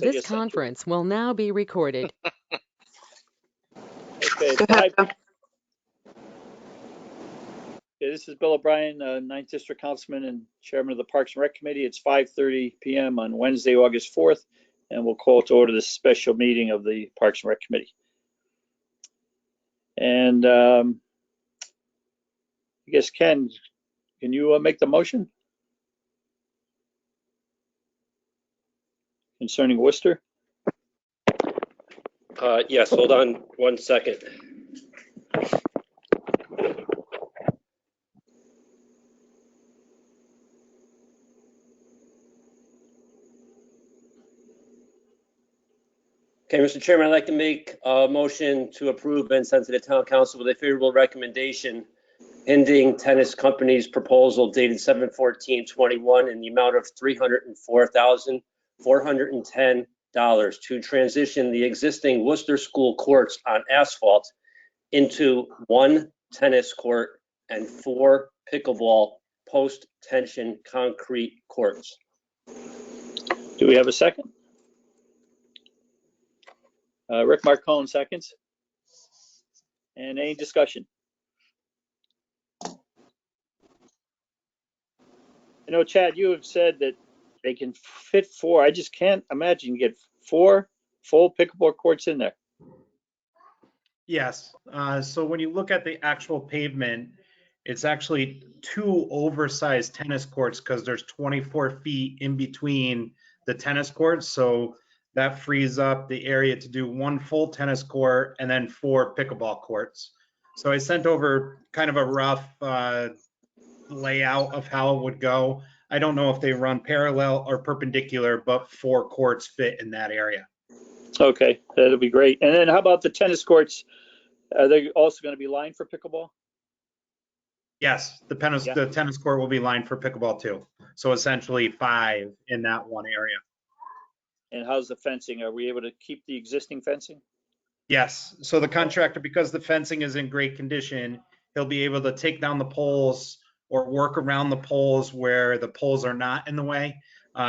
I This guess that's conference will now be recorded. okay. Okay, this is Bill O'Brien, 9th District Councilman and Chairman of the Parks and Rec Committee. It's 5:30 p.m. on Wednesday, August 4th, and we'll call to order this special meeting of the Parks and Rec Committee. And I guess, Ken, can you make the motion concerning Worcester? Yes, hold on 1 second. Okay, Mr. Chairman, I'd like to make a motion to approve and send to the town council with a favorable recommendation ending tennis company's proposal dated 7/14/21 in the amount of $304,410 to transition the existing Worcester School courts on asphalt into 1 tennis court and 4 pickleball post-tension concrete courts. Do we have a second? Rick Marcone seconds. And any discussion? You know, Chad, you have said that they can fit 4. I just can't imagine you get 4 full pickleball courts in there. Yes. So when you look at the actual pavement, it's actually 2 oversized tennis courts because there's 24 feet in between the tennis courts. So that frees up the area to do 1 full tennis court and then 4 pickleball courts. So I sent over kind of a rough layout of how it would go. I don't know if they run parallel or perpendicular, but 4 courts fit in that area. Okay, that'll be great. And then how about the tennis courts? Are they also going to be lined for pickleball? Yes, the tennis court will be lined for pickleball too. So essentially 5 in that one area. And how's the fencing? Are we able to keep the existing fencing? Yes. So the contractor, because the fencing is in great condition, he'll be able to take down the poles or work around the poles where the poles are not in the way.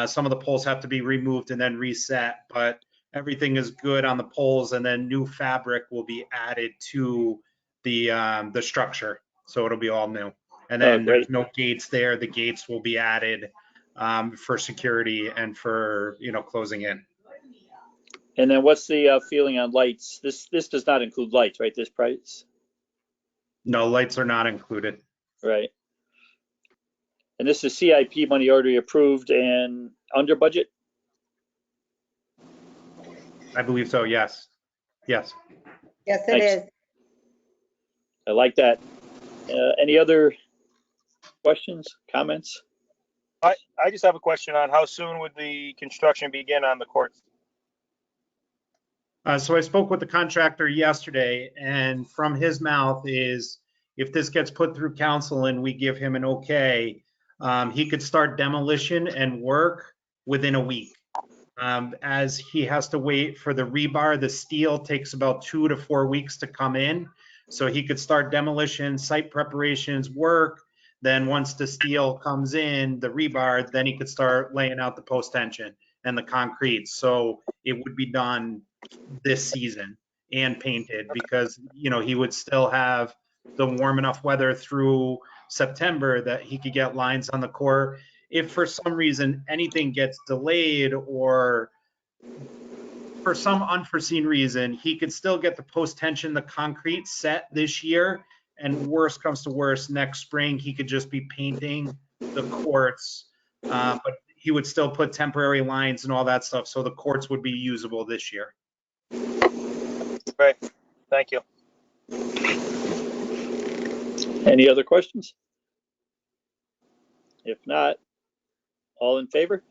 Some of the poles have to be removed and then reset, but everything is good on the poles, and then new fabric will be added to the structure. So it'll be all new. And then there's no gates there. The gates will be added for security and for, closing in. And then what's the feeling on lights? This does not include lights, right? This price? No, lights are not included. Right. And this is CIP money already approved and under budget? I believe so, yes. Yes. Yes, it is. I like that. Any other questions, comments? I just have a question on how soon would the construction begin on the courts? So I spoke with the contractor yesterday, and from his mouth is if this gets put through council and we give him an okay, he could start demolition and work within a week. As he has to wait for the rebar, the steel takes about 2 to 4 weeks to come in. So he could start demolition, site preparations, work. Then once the steel comes in, the rebar, then he could start laying out the post tension and the concrete. So it would be done this season and painted because, he would still have the warm enough weather through September that he could get lines on the court. If for some reason anything gets delayed or for some unforeseen reason, he could still get the post tension, the concrete set this year. And worst comes to worst, next spring, he could just be painting the courts, but he would still put temporary lines and all that stuff. So the courts would be usable this year. Great, thank you. Any other questions? If not, all in favor?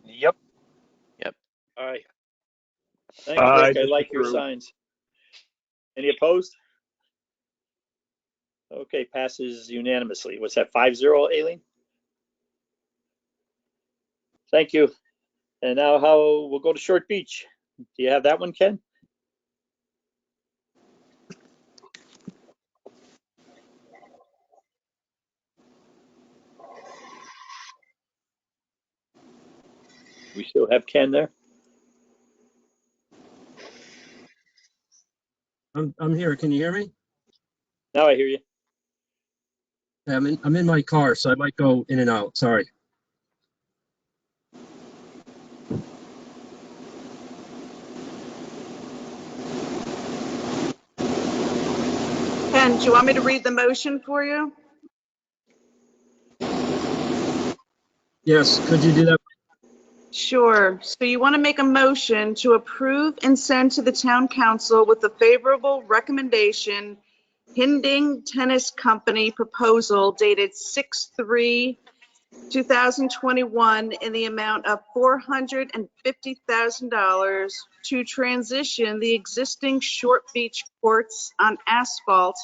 Yep. Aye. Thanks, Rick. I like your signs. Any opposed? Okay, passes unanimously. What's that, 5-0, Aileen? Thank you. And now we'll go to Short Beach. Do you have that one, Ken? We still have Ken there. I'm here. Can you hear me? Now I hear you. Yeah, I'm in my car, so I might go in and out. Sorry. Ken, do you want me to read the motion for you? Yes, could you do that? Sure. So you want to make a motion to approve and send to the town council with a favorable recommendation, Hinding Tennis Company proposal dated 6/3/2021 in the amount of $450,000 to transition the existing short beach courts on asphalt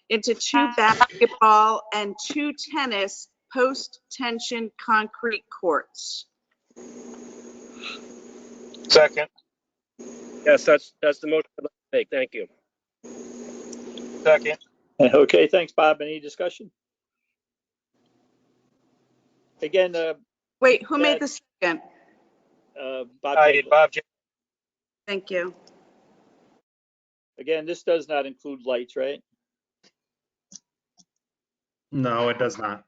into 2 basketball and 2 tennis post-tension concrete courts. Second. Yes, that's the motion I'd like to make. Thank you. Second. Okay, thanks, Bob. Any discussion? Again, Wait, who made That- the second? Bob I did. Jacob. Bob. Thank you. Again, this does not include lights, right? No, it does not.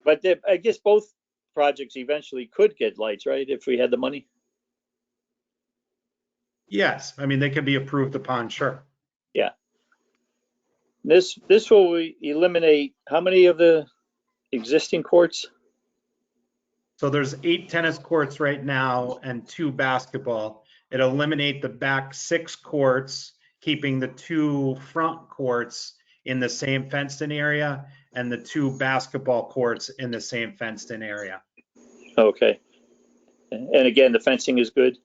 But I guess both projects eventually could get lights, right? If we had the money. Yes, I mean, they could be approved upon, sure. This will eliminate how many of the existing courts? So there's 8 tennis courts right now and 2 basketball. It eliminate the back 6 courts, keeping the 2 front courts in the same fenced-in area and the 2 basketball courts in the same fenced-in area. Okay. And again, the fencing is good.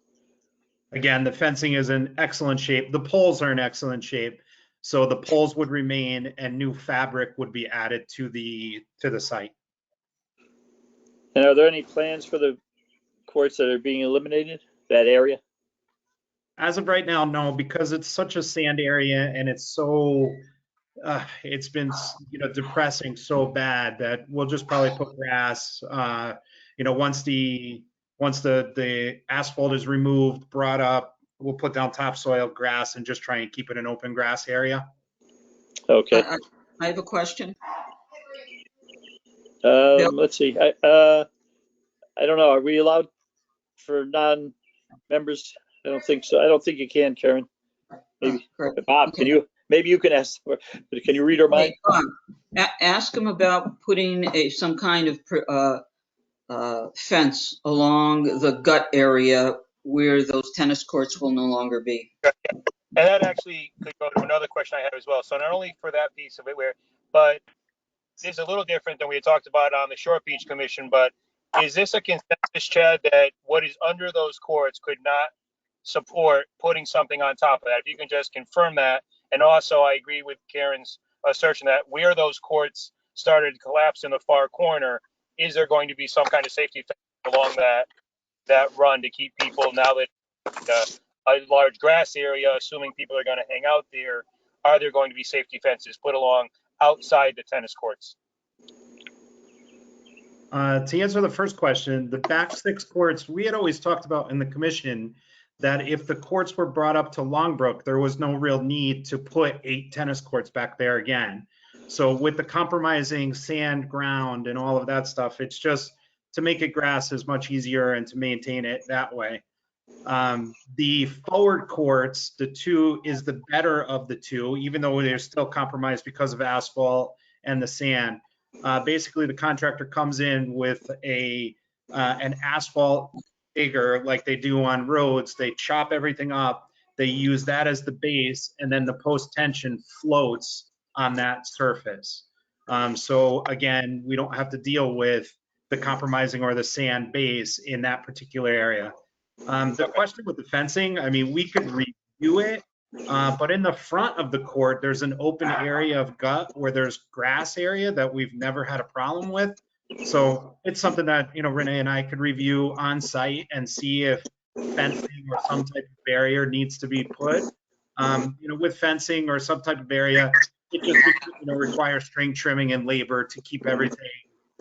Again, the fencing is in excellent shape. The poles are in excellent shape. So the poles would remain and new fabric would be added to the site. And are there any plans for the courts that are being eliminated, that area? As of right now, no, because it's such a sand area and it's so, it's been, depressing so bad that we'll just probably put grass, once the asphalt is removed, brought up, we'll put down topsoil grass and just try and keep it an open grass area. Okay. I have a question. Let's see. I don't know. Are we allowed for non-members? I don't think so. I don't think you can, Karen. Maybe. Correct. Bob, Okay. maybe you can ask, can you read our mind? Hey, Bob, ask him about putting some kind of fence along the gut area where those tennis courts will no longer be. And that actually could go to another question I have as well. So not only for that piece of it, but this is a little different than we had talked about on the Short Beach Commission. But is this a consensus, Chad, that what is under those courts could not support putting something on top of that? If you can just confirm that. And also, I agree with Karen's assertion that where those courts started to collapse in the far corner, is there going to be some kind of safety fence along that run to keep people, now that a large grass area, assuming people are going to hang out there, are there going to be safety fences put along outside the tennis courts? To answer the first question, the back 6 courts, we had always talked about in the commission that if the courts were brought up to Longbrook, there was no real need to put 8 tennis courts back there again. So with the compromising sand ground and all of that stuff, it's just to make it grass is much easier and to maintain it that way. The forward courts, the 2 is the better of the 2, even though they're still compromised because of asphalt and the sand. Basically, the contractor comes in with an asphalt digger like they do on roads. They chop everything up. They use that as the base, and then the post tension floats on that surface. So again, we don't have to deal with the compromising or the sand base in that particular area. The question with the fencing, I mean, we could review it, but in the front of the court, there's an open area of gut where there's grass area that we've never had a problem with. So it's something that, Renee and I could review on site and see if fencing or some type of barrier needs to be put. With fencing or some type of area, it just requires string trimming and labor to keep everything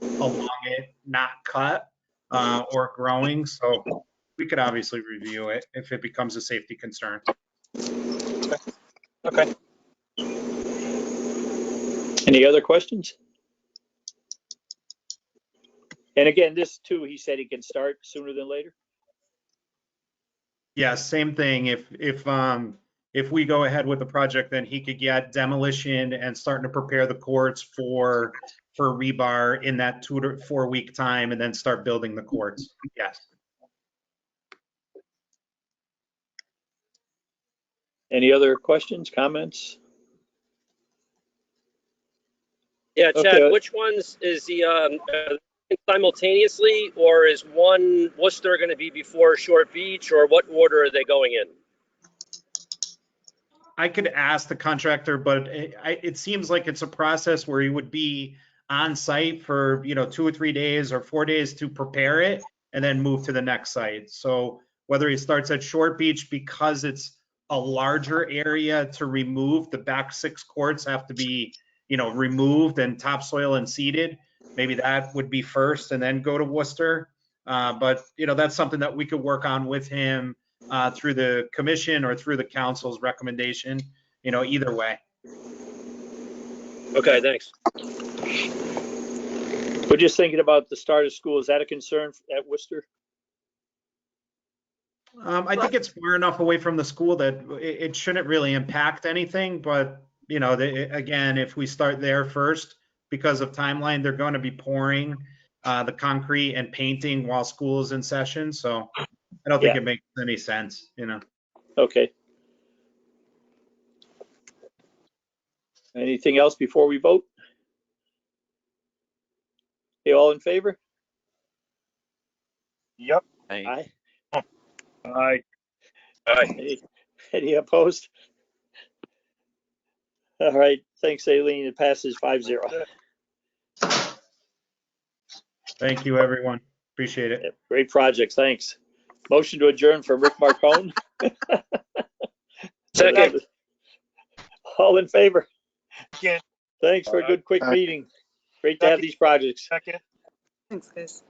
along it, not cut or growing. So we could obviously review it if it becomes a safety concern. Okay. Any other questions? And again, this too, he said he can start sooner than later. Yeah, same thing. If we go ahead with the project, then he could get demolition and starting to prepare the courts for rebar in that 2 to 4 week time, and then start building the courts. Yes. Any other questions, comments? Yeah, Chad, Okay. which ones is the simultaneously, or is one Worcester going to be before Short Beach, or what order are they going in? I could ask the contractor, but it seems like it's a process where he would be on site for 2 or 3 days or 4 days to prepare it and then move to the next site. So whether he starts at Short Beach because it's a larger area to remove, the back 6 courts have to be removed and topsoil and seeded. Maybe that would be first and then go to Worcester. But that's something that we could work on with him through the commission or through the council's recommendation, either way. Okay, thanks. We're just thinking about the start of school. Is that a concern at Worcester? I think it's far enough away from the school that it shouldn't really impact anything. But, again, if we start there first, because of timeline, they're going to be pouring the concrete and painting while school is in session. So I don't think it makes any sense, Okay. Anything else before we vote? You all in favor? Yep. Aye. Aye. Any opposed? All right. Thanks, Aileen. It passes 5-0. Thank you, everyone. Appreciate it. Great projects. Thanks. Motion to adjourn from Rick Marcone. Second. All in favor? Second. Thanks for a good, quick meeting. Great to have these projects. Second. Thanks, guys.